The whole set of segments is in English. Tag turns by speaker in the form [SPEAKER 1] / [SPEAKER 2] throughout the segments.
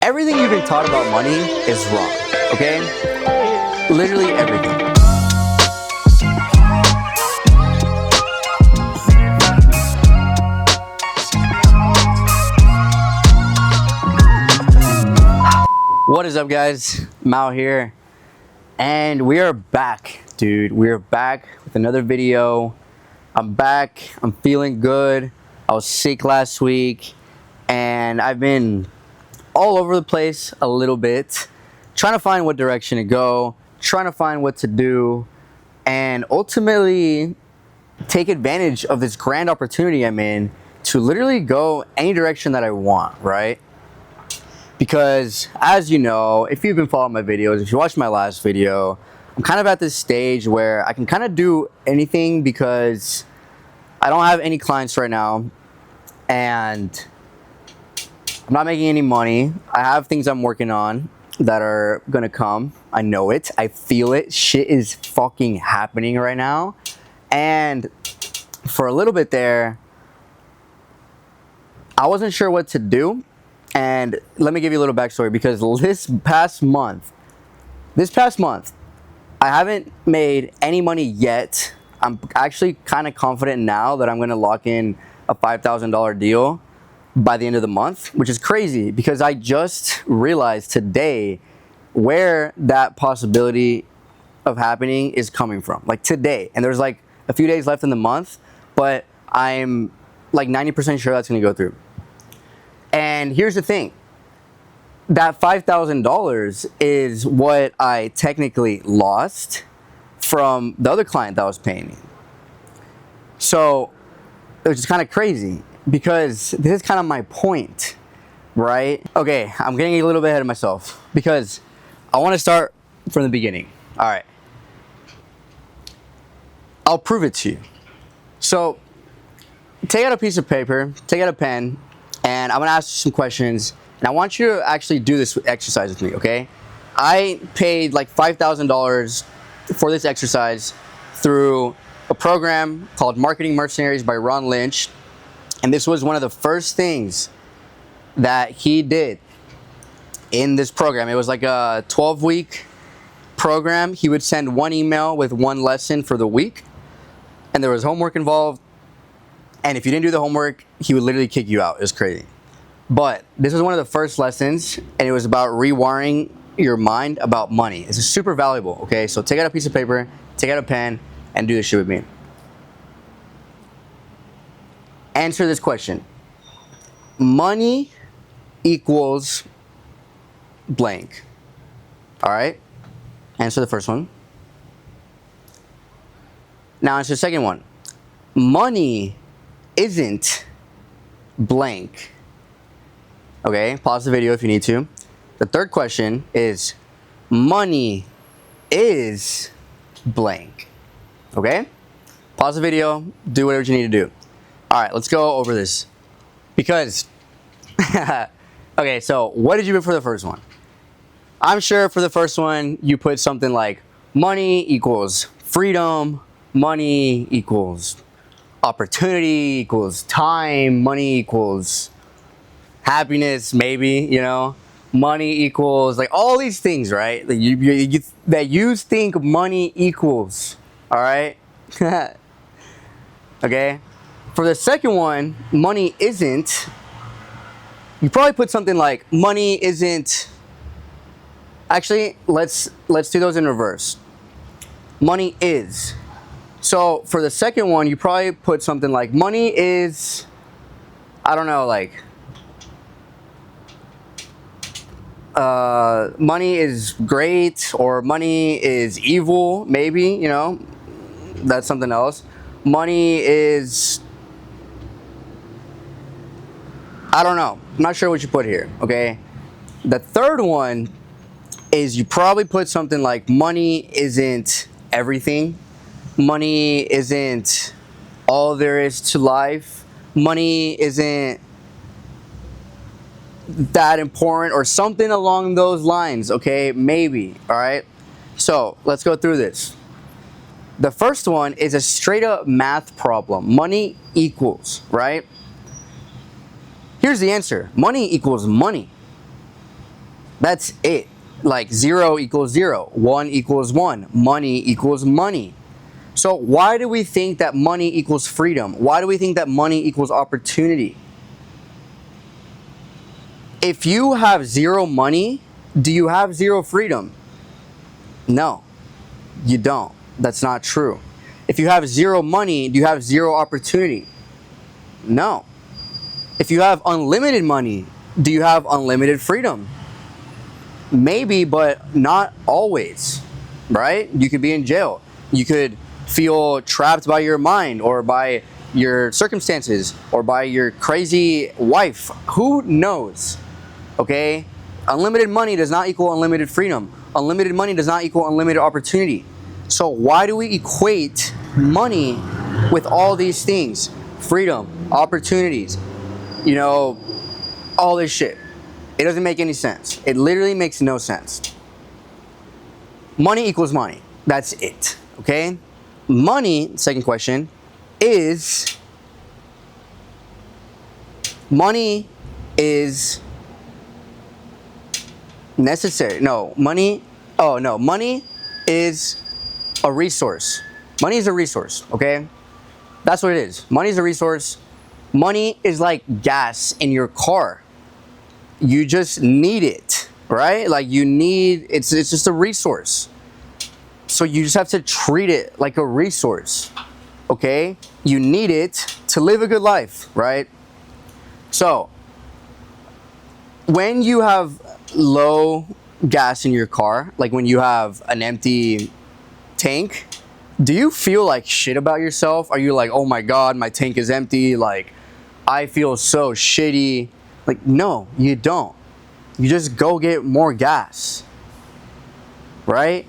[SPEAKER 1] Everything you've been taught about money is wrong, okay? Literally everything. What is up, guys? Mao here, and we are back, dude. We are back with another video. I'm back. I'm feeling good. I was sick last week, and I've been all over the place a little bit, trying to find what direction to go, trying to find what to do, and ultimately take advantage of this grand opportunity I'm in to literally go any direction that I want, right? Because as you know, if you've been following my videos, if you watched my last video, I'm kind of at this stage where I can kind of do anything because I don't have any clients right now and I'm not making any money. I have things I'm working on that are gonna come. I know it, I feel it. Shit is fucking happening right now. And for a little bit there, I wasn't sure what to do. And let me give you a little backstory, because this past month, I haven't made any money yet. I'm actually kind of confident now that I'm going to lock in a $5,000 deal by the end of the month, which is crazy because I just realized today where that possibility of happening is coming from. Like today, and there's like a few days left in the month, but I'm like 90% sure that's going to go through. And here's the thing, that $5,000 is what I technically lost from the other client that was paying me. So it was just kind of crazy because this is kind of my point, right? Okay, I'm getting a little bit ahead of myself because I want to start from the beginning. All right, I'll prove it to you. So take out a piece of paper, take out a pen, and I'm gonna ask you some questions, and I want you to actually do this exercise with me, okay? I paid like $5,000 for this exercise through a program called Marketing Mercenaries by Ron Lynch, and this was one of the first things that he did in this program. It was like a 12-week program. He would send one email with one lesson for the week, and there was homework involved. And if you didn't do the homework, he would literally kick you out. It was crazy. But this was one of the first lessons, and it was about rewiring your mind about money. It's super valuable, okay? So take out a piece of paper, take out a pen, and do this shit with me. Answer this question. Money equals blank. All right? Answer the first one. Now answer the second one. Money isn't blank. Okay, pause the video if you need to. The third question is, money is blank. Okay, pause the video, do whatever you need to do. All right, let's go over this because okay, so what did you put for the first one? I'm sure for the first one you put something like money equals freedom, money equals opportunity, equals time, money equals happiness, maybe, you know, money equals like all these things, right? That you think money equals. All right. Okay, for the second one, money isn't, you probably put something like money isn't, actually let's do those in reverse. Money is. So for the second one, you probably put something like money is, I don't know, like money is great, or money is evil, maybe, you know, that's something else. Money is, I don't know, I'm not sure what you put here, okay? The third one is you probably put something like money isn't everything. Money isn't all there is to life. Money isn't that important, or something along those lines, okay? Maybe, all right? So let's go through this. The first one is a straight up math problem. Money equals, right? Here's the answer. Money equals money. That's it. Like 0 equals 0, 1 equals 1, money equals money. So why do we think that money equals freedom? Why do we think that money equals opportunity? If you have 0 money, do you have 0 freedom? No, you don't. That's not true. If you have 0 money, do you have 0 opportunity? No. If you have unlimited money, do you have unlimited freedom? Maybe, but not always, right? You could be in jail. You could feel trapped by your mind or by your circumstances or by your crazy wife. Who knows? Okay? Unlimited money does not equal unlimited freedom. Unlimited money does not equal unlimited opportunity. So why do we equate money with all these things? Freedom, opportunities, you know, all this shit. It doesn't make any sense. It literally makes no sense. Money equals money. That's it. Okay? Money, second question, is money is necessary. No, money is a resource. Money is a resource, okay? That's what it is. Money is a resource. Money is like gas in your car. You just need it, right? Like you need, it's just a resource. So you just have to treat it like a resource, okay? You need it to live a good life, right? So when you have low gas in your car, like when you have an empty tank, do you feel like shit about yourself? Are you like, oh my God, my tank is empty, like I feel so shitty? Like, no, you don't. You just go get more gas, right?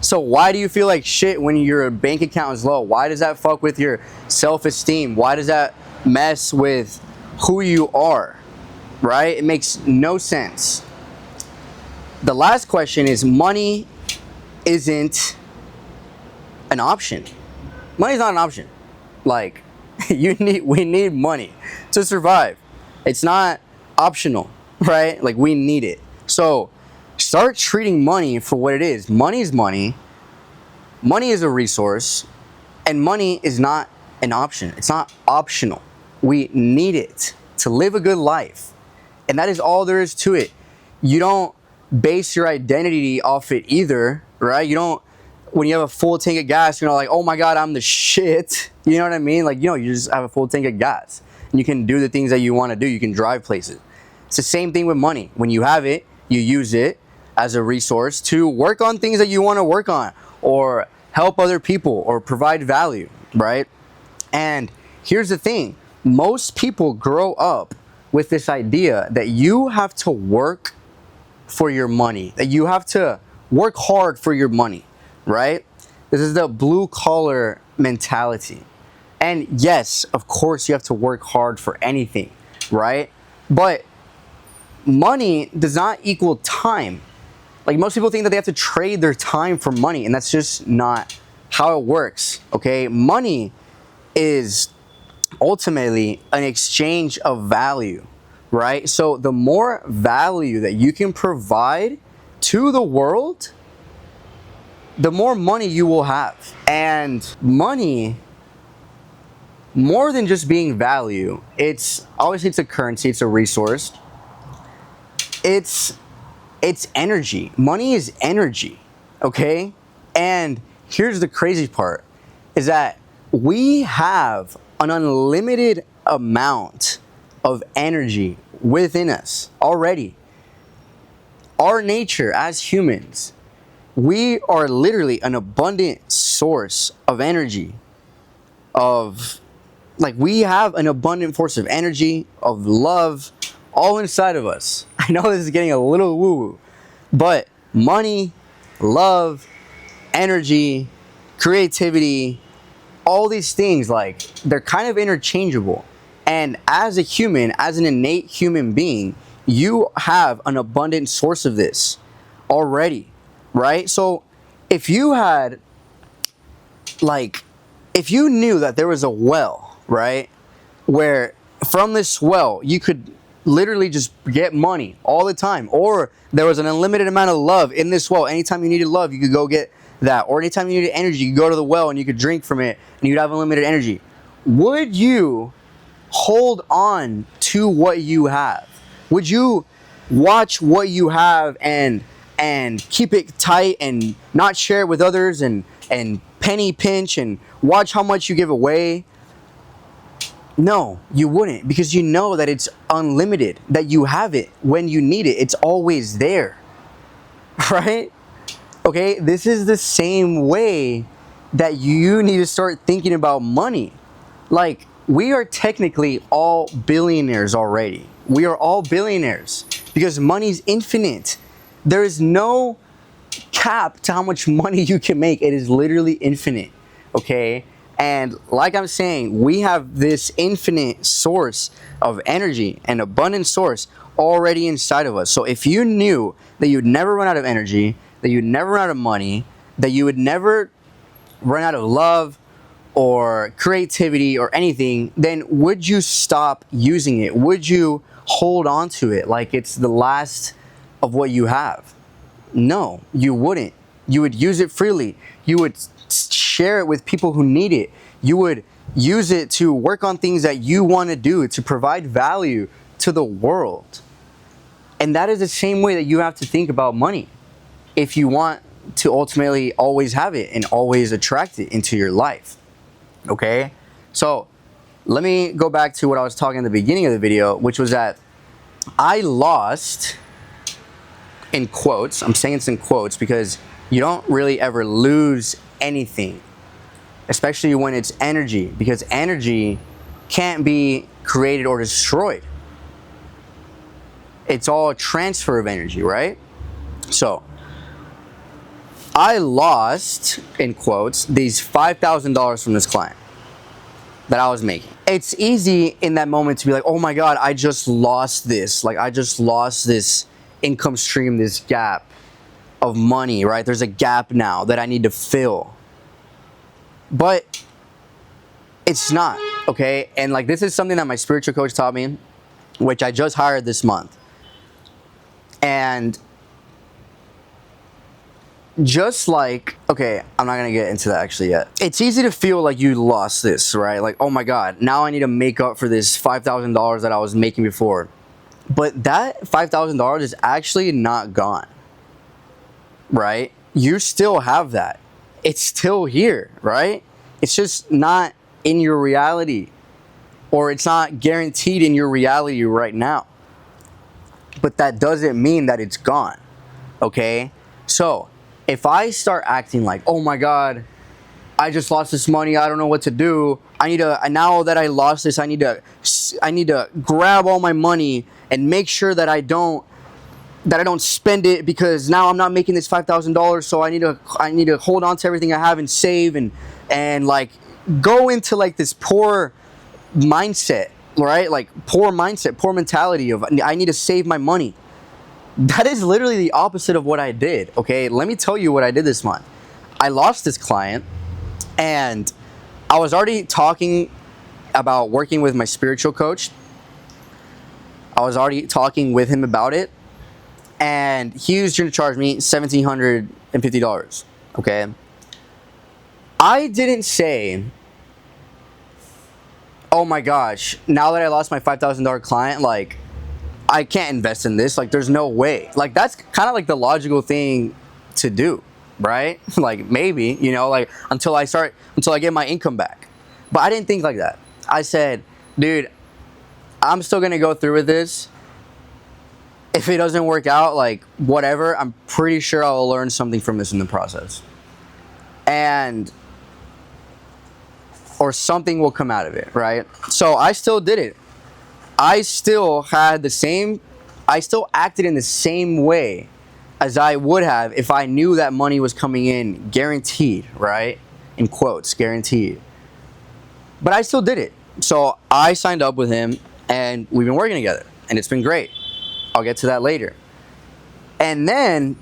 [SPEAKER 1] So why do you feel like shit when your bank account is low? Why does that fuck with your self-esteem? Why does that mess with who you are, right? It makes no sense. The last question is, money isn't an option. Money's not an option. Like, we need money to survive. It's not optional, right? Like, we need it. So start treating money for what it is. Money is money. Money is a resource, and money is not an option. It's not optional. We need it to live a good life. And that is all there is to it. You don't base your identity off it either, right? You don't, when you have a full tank of gas, you're not like, oh my God, I'm the shit. You know what I mean? Like, you just have a full tank of gas and you can do the things that you want to do. You can drive places. It's the same thing with money. When you have it, you use it as a resource to work on things that you want to work on or help other people or provide value, right? And here's the thing. Most people grow up with this idea that you have to work for your money, that you have to work hard for your money, right? This is the blue collar mentality. And yes, of course you have to work hard for anything, right? But money does not equal time. Like, most people think that they have to trade their time for money, and that's just not how it works, okay? Money is ultimately an exchange of value, right? So the more value that you can provide to the world, the more money you will have. And money, more than just being value, it's obviously, it's a currency, it's a resource. It's energy. Money is energy, okay? And here's the crazy part, is that we have an unlimited amount of energy within us already. Our nature as humans, we are literally an abundant source of energy, we have an abundant force of energy, of love, all inside of us. I know this is getting a little woo-woo, but money, love, energy, creativity, all these things, like, they're kind of interchangeable. And as a human, as an innate human being, you have an abundant source of this already, right? So if you had, like, if you knew that there was a well, right, where from this well you could literally just get money all the time. Or there was an unlimited amount of love in this well. Anytime you needed love, you could go get that. Or anytime you needed energy, you could go to the well and you could drink from it and you'd have unlimited energy. Would you hold on to what you have? Would you watch what you have and keep it tight and not share it with others and penny pinch and watch how much you give away? No, you wouldn't, because you know that it's unlimited, that you have it when you need it. It's always there, right? Okay, this is the same way that you need to start thinking about money. Like, we are technically all billionaires already. We are all billionaires because money's infinite. There is no cap to how much money you can make. It is literally infinite, okay? And like I'm saying, we have this infinite source of energy, an abundant source already inside of us. So if you knew that you'd never run out of energy, that you'd never run out of money, that you would never run out of love or creativity or anything, then would you stop using it? Would you hold on to it like it's the last of what you have? No, you wouldn't. You would use it freely. You would share it with people who need it. You would use it to work on things that you want to do, to provide value to the world. And that is the same way that you have to think about money if you want to ultimately always have it and always attract it into your life. Okay? So let me go back to what I was talking in the beginning of the video, which was that I lost, in quotes, I'm saying it's in quotes because you don't really ever lose anything, especially when it's energy, because energy can't be created or destroyed. It's all a transfer of energy, right? So I lost, in quotes, these $5,000 from this client that I was making. It's easy in that moment to be like, oh my God, I just lost this. Like, I just lost this income stream, this gap of money, right? There's a gap now that I need to fill. But it's not, okay? And like, this is something that my spiritual coach taught me, which I just hired this month. And just like, okay, I'm not gonna get into that actually yet. It's easy to feel like you lost this, right? Like, oh my God, now I need to make up for this $5,000 that I was making before. But that $5,000 is actually not gone, right? You still have that. It's still here, right? It's just not in your reality, or it's not guaranteed in your reality right now. But that doesn't mean that it's gone, okay? So if I start acting like, oh my God, I just lost this money, I don't know what to do, I need to, now that I lost this, I need to grab all my money and make sure that I don't spend it, because now I'm not making this $5,000, so I need to hold on to everything I have and save and like go into like this poor mindset, right? Like poor mindset, poor mentality of I need to save my money. That is literally the opposite of what I did, okay? Let me tell you what I did this month. I lost this client, and I was already talking about working with my spiritual coach. I was already talking with him about it, and he was going to charge me $1,750, okay? I didn't say, oh my gosh, now that I lost my $5,000 client, like, I can't invest in this. Like, there's no way. Like, that's kind of like the logical thing to do, right? Like, maybe, you know, like, until I get my income back. But I didn't think like that. I said, dude, I'm still going to go through with this. If it doesn't work out, like, whatever, I'm pretty sure I'll learn something from this in the process. Or something will come out of it, right? So I still did it. I still acted in the same way as I would have if I knew that money was coming in guaranteed, right? In quotes, guaranteed. But I still did it. So I signed up with him, and we've been working together, and it's been great. I'll get to that later. And then,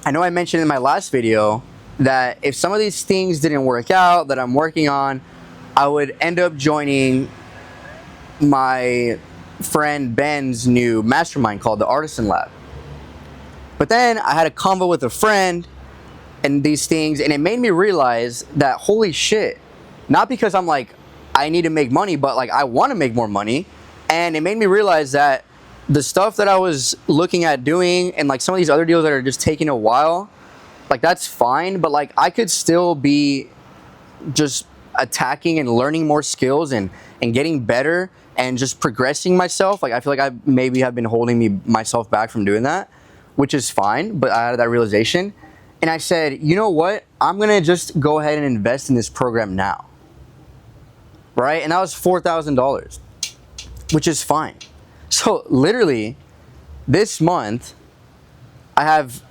[SPEAKER 1] I know I mentioned in my last video that if some of these things didn't work out that I'm working on, I would end up joining my friend Ben's new mastermind called the Artisan Lab. But then I had a convo with a friend and these things, and it made me realize that holy shit, not because I'm like I need to make money, but like I want to make more money. And it made me realize that the stuff that I was looking at doing and like some of these other deals that are just taking a while, like that's fine, but like I could still be just attacking and learning more skills and getting better and just progressing myself. Like I feel like I maybe have been holding myself back from doing that, which is fine, but I had that realization. And I said, you know what? I'm gonna just go ahead and invest in this program now. Right? And that was $4,000, which is fine. So literally this month I have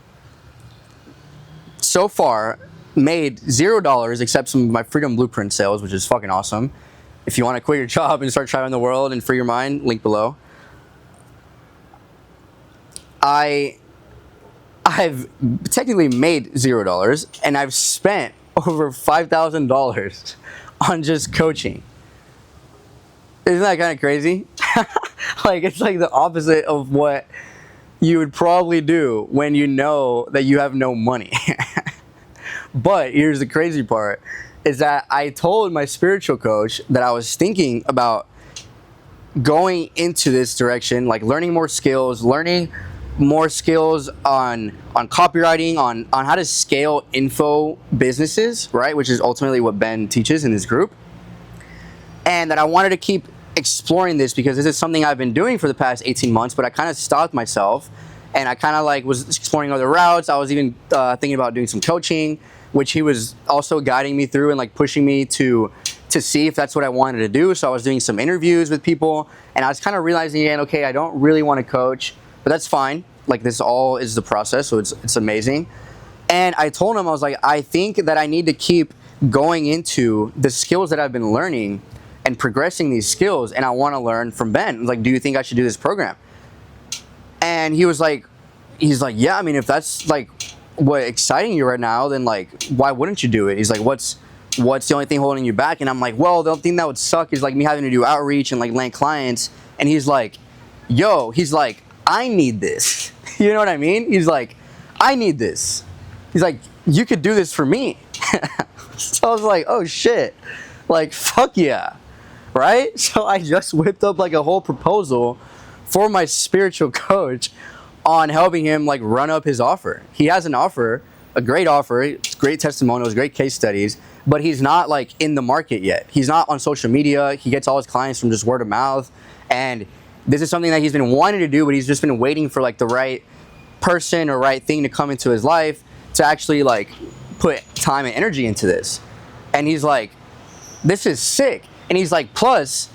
[SPEAKER 1] so far made $0 except some of my Freedom Blueprint sales, which is fucking awesome. If you want to quit your job and start traveling the world and free your mind, link below. I've technically made $0 and I've spent over $5,000 on just coaching. Isn't that kind of crazy? Like it's like the opposite of what you would probably do when you know that you have no money. But here's the crazy part, is that I told my spiritual coach that I was thinking about going into this direction, like learning more skills on copywriting, on how to scale info businesses, right? Which is ultimately what Ben teaches in his group. And that I wanted to keep exploring this because this is something I've been doing for the past 18 months, but I kind of stopped myself and I kind of like was exploring other routes. I was even thinking about doing some coaching, which he was also guiding me through and like pushing me to see if that's what I wanted to do. So I was doing some interviews with people and I was kind of realizing again, okay, I don't really want to coach, but that's fine. Like this all is the process, so it's amazing. And I told him, I was like, I think that I need to keep going into the skills that I've been learning and progressing these skills, and I want to learn from Ben. Like, do you think I should do this program? And he's like, yeah, I mean, if that's like what exciting you right now, then like, why wouldn't you do it? He's like, what's the only thing holding you back? And I'm like, well, the only thing that would suck is like me having to do outreach and like land clients. And he's like, I need this. You know what I mean? He's like, I need this. He's like, you could do this for me. So I was like, oh shit, like fuck yeah. Right? So I just whipped up like a whole proposal for my spiritual coach on helping him like run up his offer. He has an offer, a great offer, great testimonials, great case studies, but he's not like in the market yet. He's not on social media. He gets all his clients from just word of mouth. And this is something that he's been wanting to do, but he's just been waiting for like the right person or right thing to come into his life to actually like put time and energy into this. And he's like, this is sick. And he's like, plus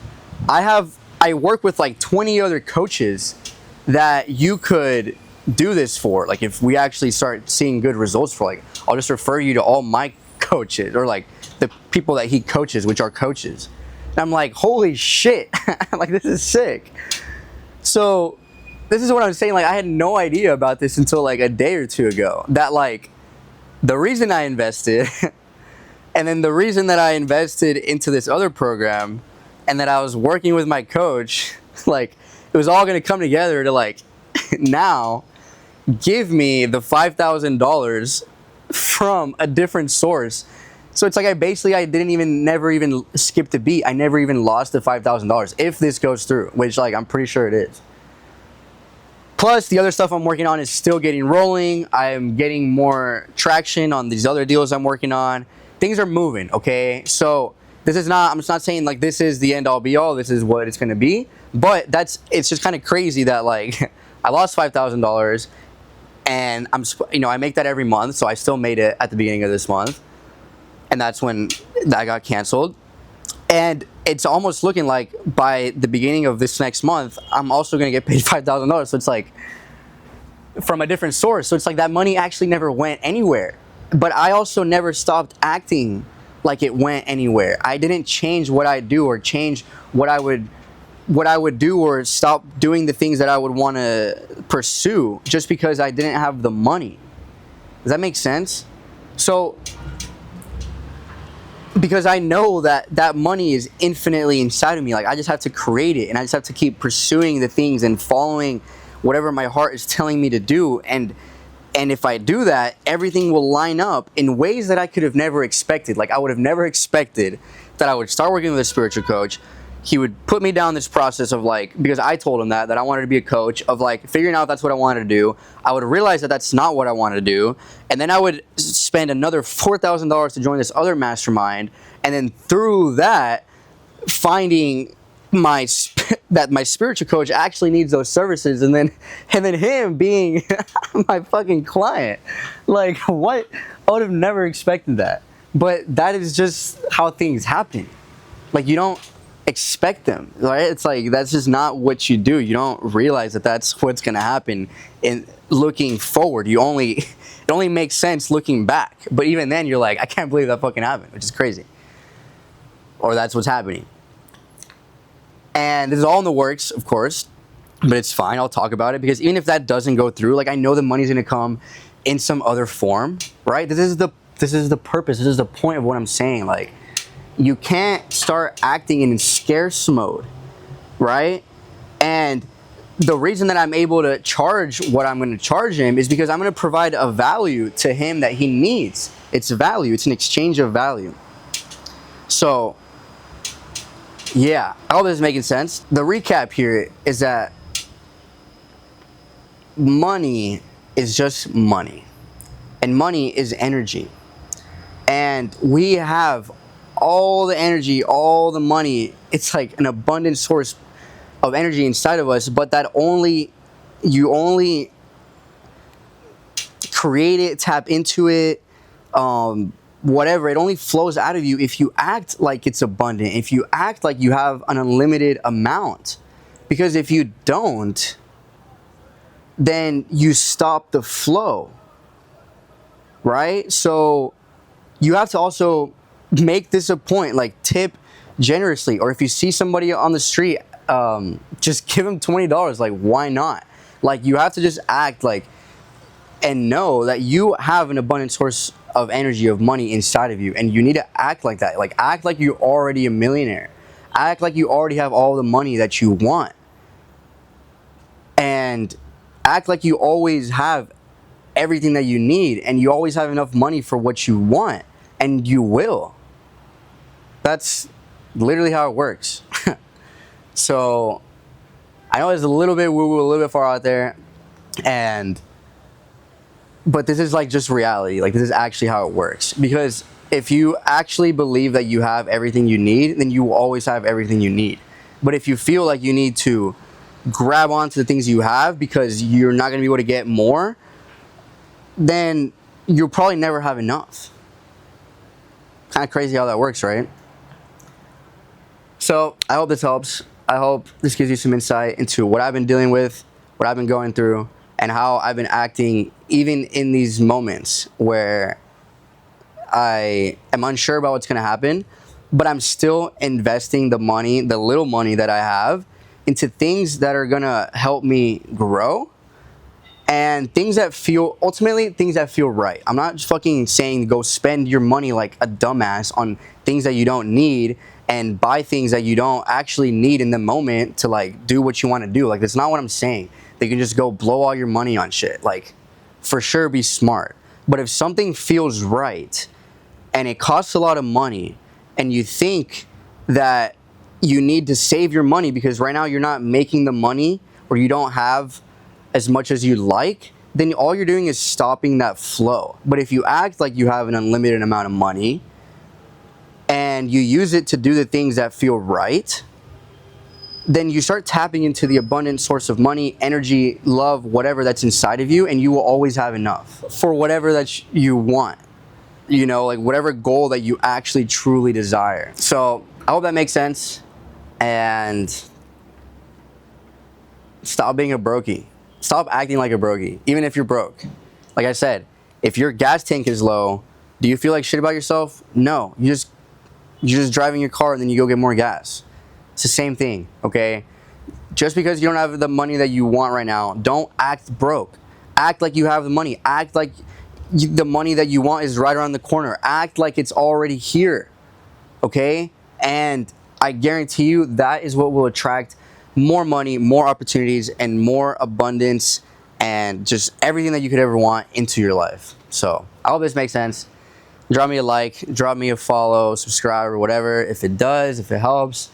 [SPEAKER 1] I work with like 20 other coaches that you could do this for. Like if we actually start seeing good results for, like, I'll just refer you to all my coaches or like the people that he coaches, which are coaches. And I'm like, holy shit, like this is sick. So this is what I'm saying. Like I had no idea about this until like a day or two ago, that like the reason I invested and then the reason that I invested into this other program and that I was working with my coach, like it was all going to come together to like now give me the $5,000 from a different source. So it's like I never even skipped a beat. I never even lost the $5,000 if this goes through, which like I'm pretty sure it is. Plus the other stuff I'm working on is still getting rolling. I'm getting more traction on these other deals I'm working on. Things are moving, okay? So I'm just not saying like this is the end all be all, this is what it's gonna be, but it's just kind of crazy that like I lost $5,000 and I make that every month, so I still made it at the beginning of this month. And that's when that got canceled. And it's almost looking like by the beginning of this next month, I'm also gonna get paid $5,000. So it's like from a different source. So it's like that money actually never went anywhere. But I also never stopped acting like it went anywhere. I didn't change what I do or change what I would do or stop doing the things that I would want to pursue just because I didn't have the money. Does that make sense? So because I know that that money is infinitely inside of me. Like, I just have to create it, and I just have to keep pursuing the things and following whatever my heart is telling me to do. And if I do that, everything will line up in ways that I could have never expected. Like, I would have never expected that I would start working with a spiritual coach. He would put me down this process of, like, because I told him that I wanted to be a coach, of like figuring out that's what I wanted to do. I would realize that that's not what I wanted to do, and then I would spend another $4,000 to join this other mastermind, and then through that, finding that my spiritual coach actually needs those services, and then him being my fucking client. Like, what? I would have never expected that, but that is just how things happen. Like, you don't expect them, right? It's like, that's just not what you do. You don't realize that that's what's gonna happen in looking forward. It only makes sense looking back, but even then you're like, I can't believe that fucking happened, which is crazy, or that's what's happening. And this is all in the works, of course, but it's fine. I'll talk about it, because even if that doesn't go through, like, I know the money's gonna come in some other form, right? This is the purpose. This is the point of what I'm saying. Like, you can't start acting in scarce mode, right? And the reason that I'm able to charge what I'm going to charge him is because I'm going to provide a value to him that he needs. It's value. It's an exchange of value. So, yeah, I hope this is making sense. The recap here is that money is just money, and money is energy. And we have all the energy, all the money. It's like an abundant source of energy inside of us, but that you only create it, tap into it, whatever. It only flows out of you if you act like it's abundant, if you act like you have an unlimited amount. Because if you don't, then you stop the flow, right? So you have to also make this a point, like, tip generously, or if you see somebody on the street, just give them $20. Like, why not? Like, you have to just act like, and know that you have an abundant source of energy, of money inside of you, and you need to act like that. Like, act like you're already a millionaire. Act like you already have all the money that you want, and act like you always have everything that you need, and you always have enough money for what you want, and you will. That's literally how it works. So, I know it's a little bit woo-woo, a little bit far out there, but this is like just reality. Like, this is actually how it works. Because if you actually believe that you have everything you need, then you will always have everything you need. But if you feel like you need to grab onto the things you have because you're not going to be able to get more, then you'll probably never have enough. Kind of crazy how that works, right? So, I hope this helps. I hope this gives you some insight into what I've been dealing with, what I've been going through, and how I've been acting even in these moments where I am unsure about what's going to happen, but I'm still investing the money, the little money that I have, into things that are going to help me grow, and things that feel right. I'm not just fucking saying go spend your money like a dumbass on things that you don't need, and buy things that you don't actually need in the moment to, like, do what you want to do. Like, that's not what I'm saying. They can just go blow all your money on shit. Like, for sure, be smart. But if something feels right and it costs a lot of money, and you think that you need to save your money because right now you're not making the money, or you don't have as much as you like, then all you're doing is stopping that flow. But if you act like you have an unlimited amount of money, and you use it to do the things that feel right, then you start tapping into the abundant source of money, energy, love, whatever that's inside of you, and you will always have enough for whatever that you want. You know, like, whatever goal that you actually truly desire. So, I hope that makes sense, and stop being a brokey. Stop acting like a brokey, even if you're broke. Like I said, if your gas tank is low, do you feel like shit about yourself? No, you're just driving your car and then you go get more gas. It's the same thing, okay? Just because you don't have the money that you want right now, don't act broke. Act like you have the money. Act like the money that you want is right around the corner. Act like it's already here. okay? And I guarantee you that is what will attract more money, more opportunities, and more abundance, and just everything that you could ever want into your life. So I hope this makes sense. Drop me a like, drop me a follow, subscribe, or whatever if it does, if it helps.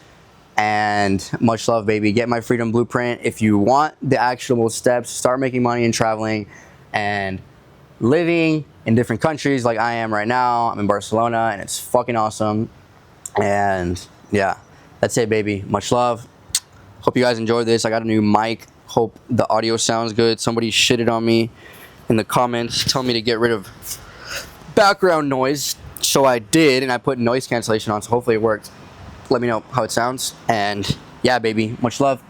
[SPEAKER 1] And much love, baby. Get my freedom blueprint if you want the actionable steps. Start making money and traveling and living in different countries like I am right now. I'm in Barcelona and it's fucking awesome. And yeah, that's it, baby. Much love. Hope you guys enjoyed this. I got a new mic. Hope the audio sounds good. Somebody shitted on me in the comments telling me to get rid of background noise. So I did, and I put noise cancellation on, so hopefully it worked. Let me know how it sounds. And yeah, baby, much love.